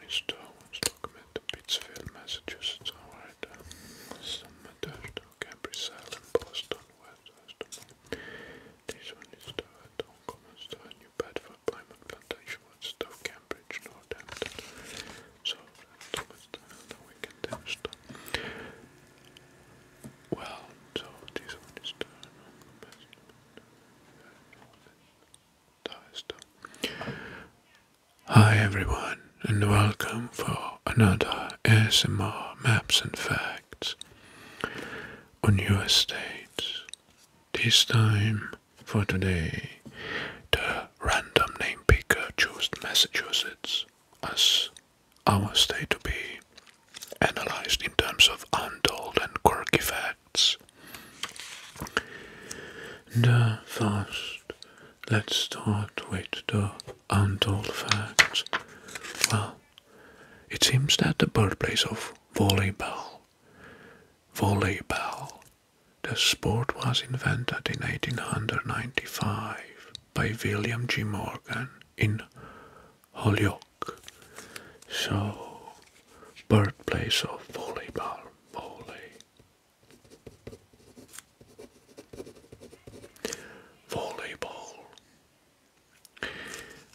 is document Pittsfield, Massachusetts, Howard, Summit, Cambridge, Salem, Boston, West. This one is Common, New Bedford, Plymouth, Plantation, Woodstock, Cambridge, Northampton. So well, so this one is Hi everyone, and welcome for another ASMR Maps and Facts on US states. This time, for today, the random name picker chose Massachusetts as our state to be analyzed in terms of untold and quirky facts. First, let's start with the untold facts. Well, it seems that the birthplace of volleyball, the sport was invented in 1895 by William G. Morgan in Holyoke. So, birthplace of volleyball, volleyball.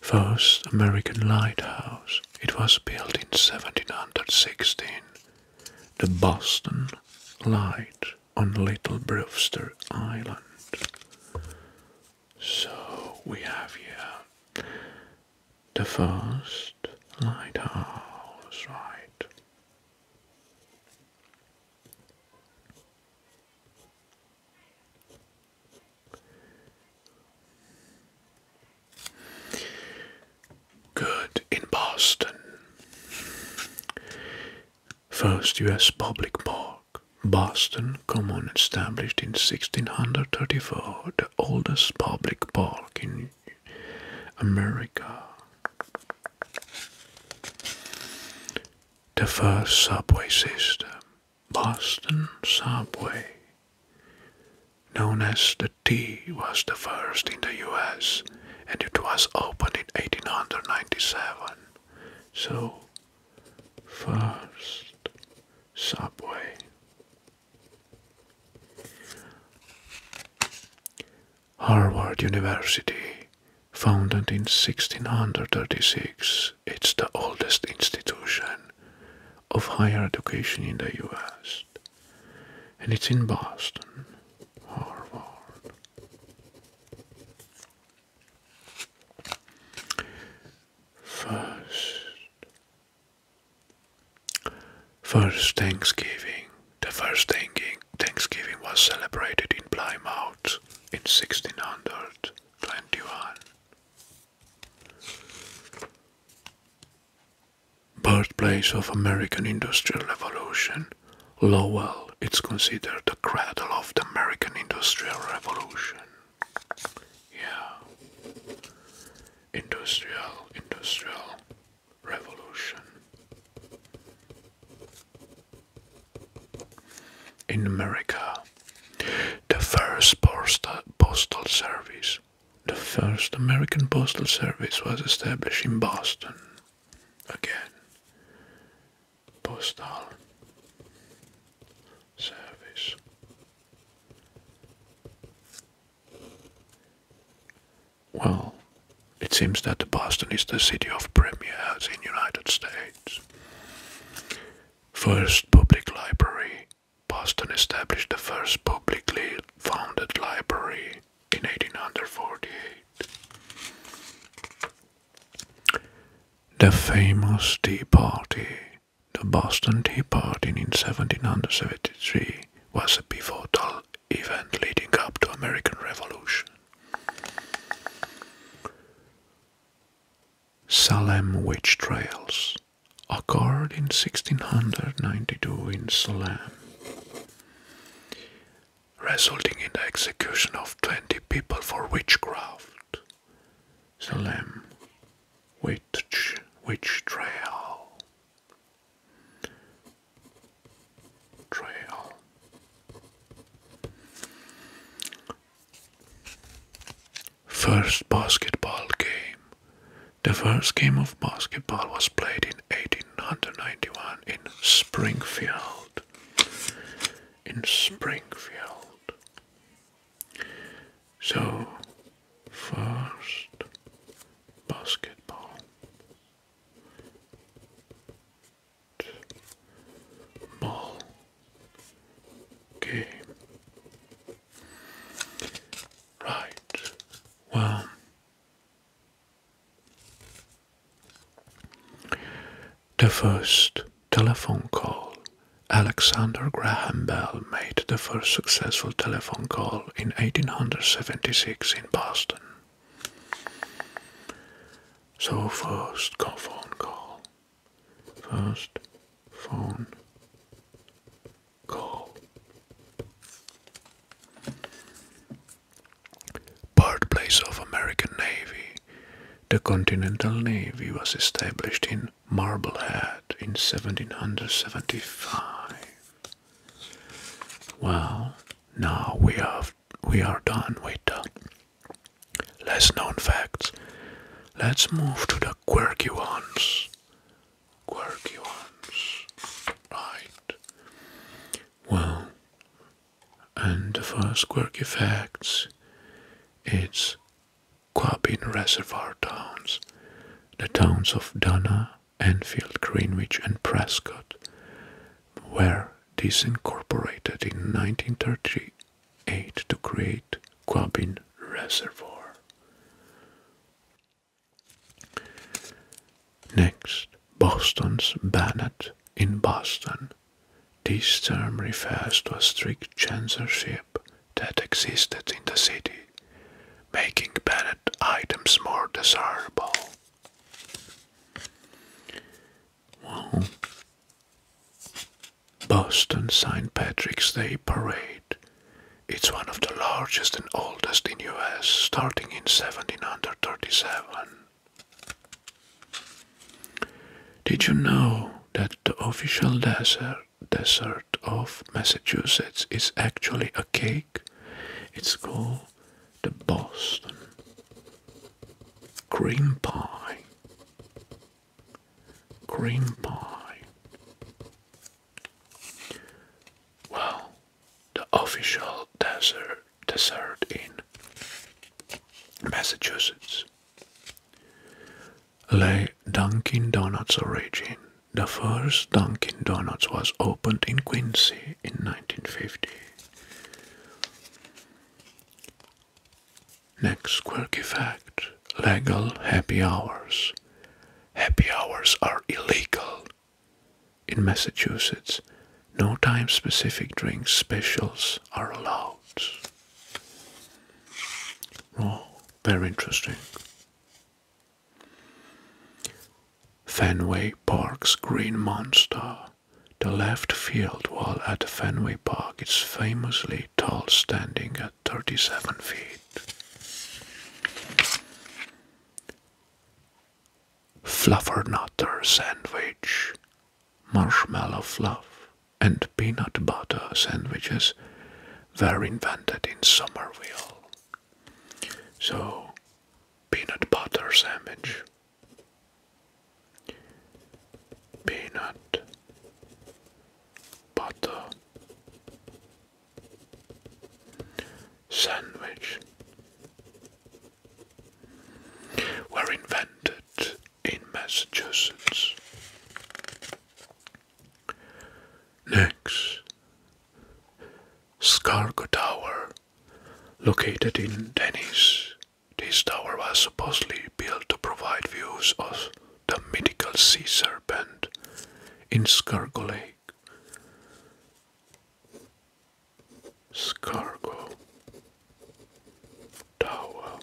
First American lighthouse. It was built in 1716. The Boston Light on Little Brewster Island. So we have here the first lighthouse, right? Good, in Boston. First US public park. Boston Common, established in 1634, the oldest public park in America. The first subway system, Boston Subway, known as the T, was the first in the US, and it was opened in 1897. So, first subway. Harvard University, founded in 1636, it's the oldest institution of higher education in the US, and it's in Boston, Harvard. First Thanksgiving. The first Thanksgiving was celebrated in Plymouth in 1621. Birthplace of American Industrial Revolution. Lowell, it's considered the cradle of the American Industrial Revolution. Yeah. Industrial Revolution. In America, the first postal service. The first American postal service was established in Boston. Again, postal service. Well, it seems that Boston is the city of premieres in United States. First public library. Boston established the first publicly founded library in 1848. The famous Tea Party. The Boston Tea Party in 1773 was a pivotal event leading up to American Revolution. Salem witch trials occurred in 1692 in Salem, resulting in the execution of 20 people for witchcraft. Salem witch trial. First basketball game. The first game of basketball was played in 18 Springfield. In Springfield. So, first basketball ball game. Right. Well, the first telephone call. Alexander Graham Bell made the first successful telephone call in 1876 in Boston. So first phone call. First phone call. Birthplace of American Navy. The Continental Navy was established in Marblehead in 1775. Well, now we are done with the less known facts. Let's move to the quirky ones. Quirky ones. Right. Well, and the first quirky facts, it's Quabbin Reservoir towns. The towns of Donna, Enfield, Greenwich, and Prescott were disincorporated in 1938 to create Quabbin Reservoir. Next, Boston's Banet in Boston. This term refers to a strict censorship that existed in the city, making Banet items more desirable. Well, Boston St. Patrick's Day Parade. It's one of the largest and oldest in US, starting in 1737. Did you know that the official dessert of Massachusetts is actually a cake? It's called the Boston cream pie. Cream pie. Well, the official dessert in Massachusetts. Dunkin' Donuts origin. The first Dunkin' Donuts was opened in Quincy in 1950. Next quirky fact. Legal happy hours. Happy hours are illegal in Massachusetts. No time-specific drink specials are allowed. Oh, very interesting. Fenway Park's Green Monster. The left field wall at Fenway Park is famously tall, standing at 37 feet. Fluffernutter sandwich. Marshmallow fluff and peanut butter sandwiches were invented in Somerville. So, peanut butter sandwich. Peanut butter sandwich were invented in Massachusetts. Next, Scargo Tower, located in Dennis. This tower was supposedly built to provide views of the mythical sea serpent in Scargo Lake. Scargo Tower.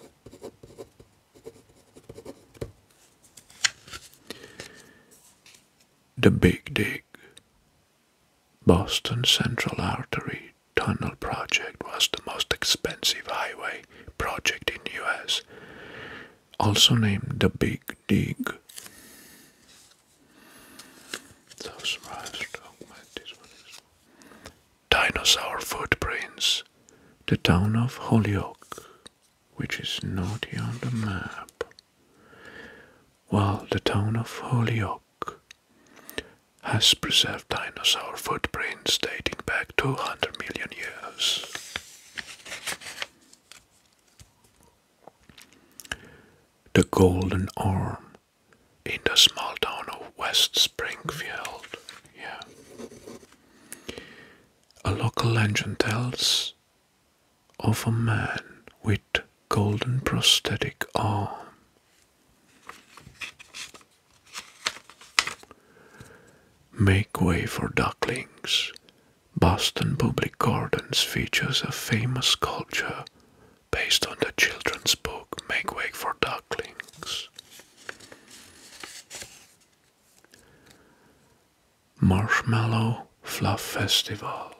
The Big Dig. Boston Central Artery Tunnel project was the most expensive highway project in the US, also named the Big Dig. Dinosaur footprints. The town of Holyoke, which is not here on the map. Well, the town of Holyoke has preserved dinosaur footprints dating back 200 million years. The Golden Arm in the small town of West Springfield. Yeah. A local legend tells of a man with golden prosthetic arm. Make way for ducklings. Boston Public Gardens features a famous sculpture based on the children's book Make Way for Ducklings. Marshmallow Fluff Festival.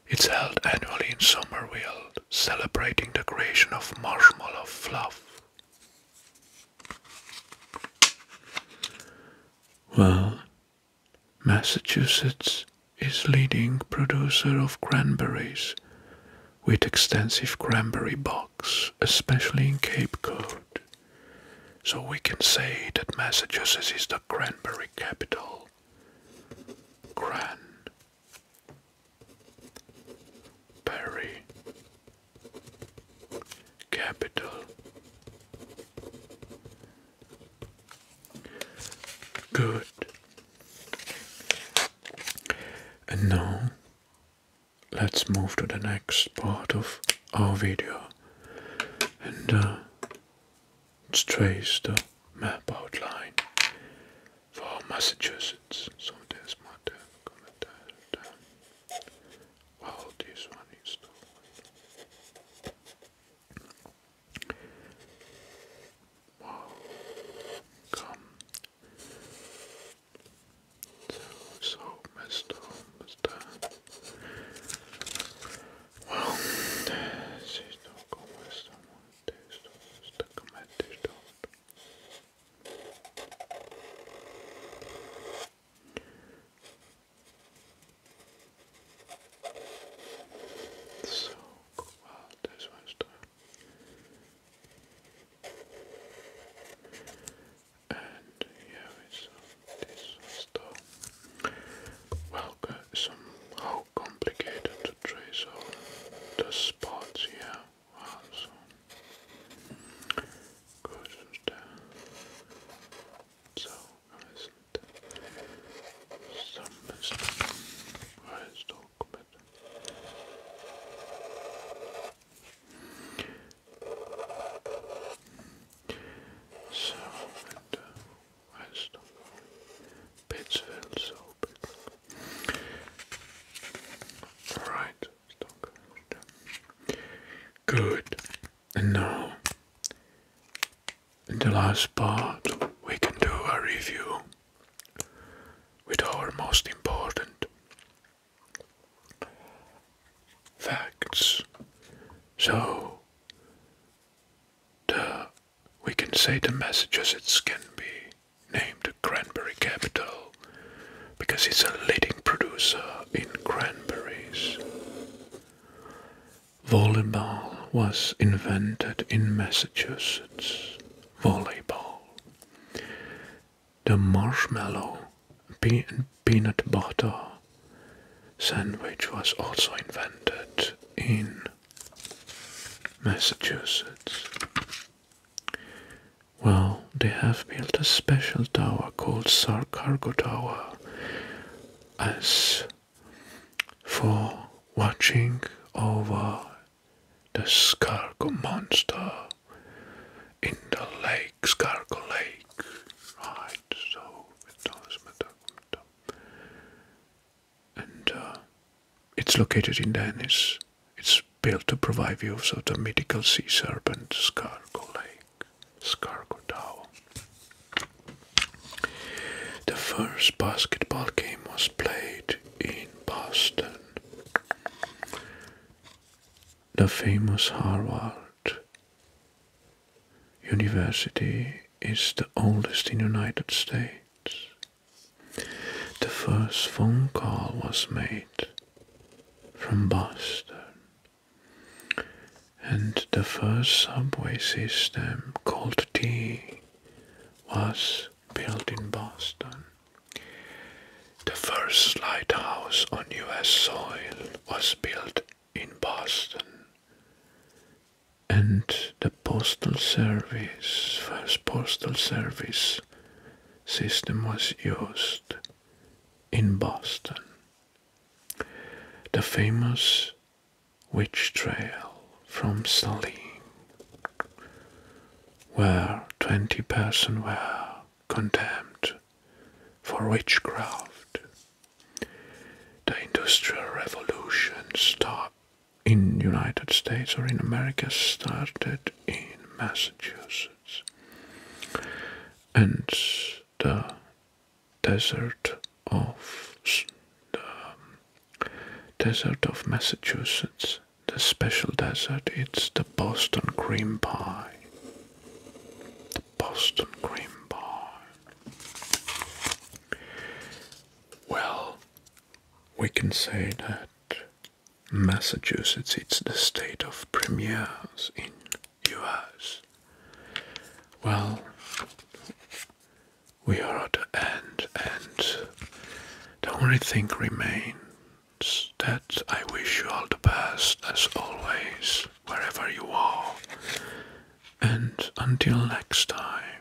It's held annually in Somerville, celebrating the creation of marshmallow fluff. Well, Massachusetts is leading producer of cranberries, with extensive cranberry bogs, especially in Cape Cod. So we can say that Massachusetts is the cranberry capital. Cranberry capital. Good. And now, let's move to the next part of our video and let's trace the map outline for Massachusetts. So there's my well, this one is the wow, come. So messed up. Well, this is the western one. This is the commented out. So, well, this one's the and yeah, it's this was the well, somehow complicated to trace all the spots here. Well, so good there. So some where is the document? So and where's the Pittsfield? So alright, good. And now, in the last part, we can do a review with our most important facts. So, we can say the Massachusetts can be named the cranberry capital because it's a leading producer in cranberries. Volleyball was invented in Massachusetts. Volleyball. The marshmallow peanut butter sandwich was also invented in Massachusetts. Well, they have built a special tower called Cargo Tower as for watching over the Scargo monster in the lake, Scargo Lake. Right, so and it's located in Dennis. It's built to provide views of the mythical sea serpent Scargo Lake, Scargo Tower. The first basketball game was played in Boston. The famous Harvard University is the oldest in the United States. The first phone call was made from Boston, and the first subway system called T was built in Boston. first lighthouse on US soil was built in Boston. And the first postal service system was used in Boston. The famous witch trail from Saline, where 20 persons were condemned for witchcraft. The Industrial Revolution in United States or in America started in Massachusetts. And the desert of Massachusetts, the special desert, it's the Boston cream pie. The Boston cream pie. Well, we can say that Massachusetts, it's the state of premieres in US. Well, we are at the end, and the only thing remains that I wish you all the best as always, wherever you are. And until next time.